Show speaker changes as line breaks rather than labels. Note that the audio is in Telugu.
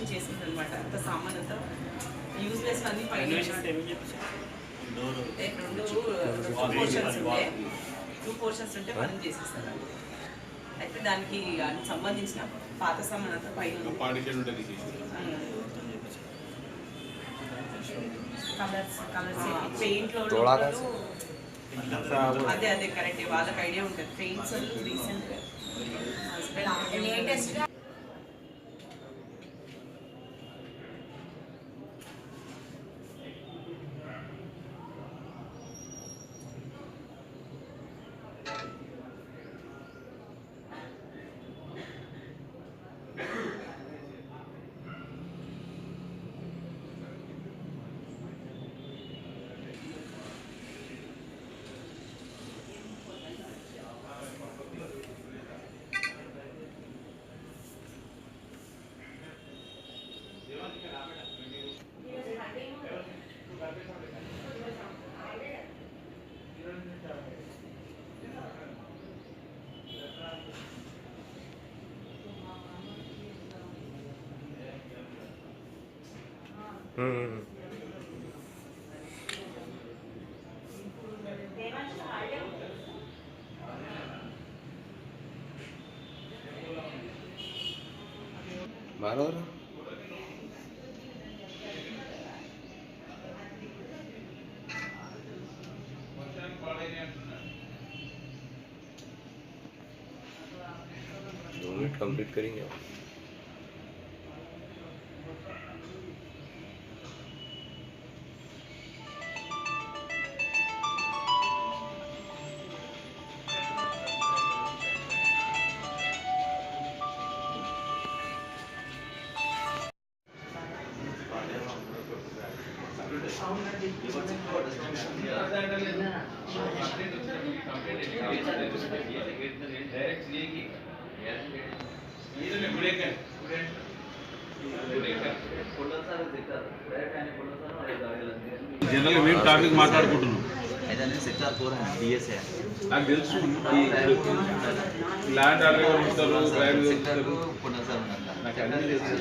రెనోవేషన్ చేసింది అనమాట. అంత సామాన్ అంతా యూజ్లెస్ అన్ని పైన టూ పోర్షన్స్ ఉంటే పని చేసేస్తారు. అయితే దానికి సంబంధించిన పాత సామాన్ అంతా పైన కలర్స్ పెయింట్లో అదే కరెక్ట్. వాళ్ళకి ఐడియా ఉంటుంది. పెయింట్స్ రీసెంట్ లేటెస్ట్
मानवर 2 मिनट कंप्लीट करेंगे.
जनरल मेन टॉपिक మాట్లాడుకుంటున్నాం.
సెక్టార్ 4 డిఎస్ఏ
నాకు తెలుసు. ల్యాండ్ ఆర్డర్ ఉంటారు, డ్రైవ్ ఉంటారు.
పునః సార్
నాకు అన్ని తెలుసు.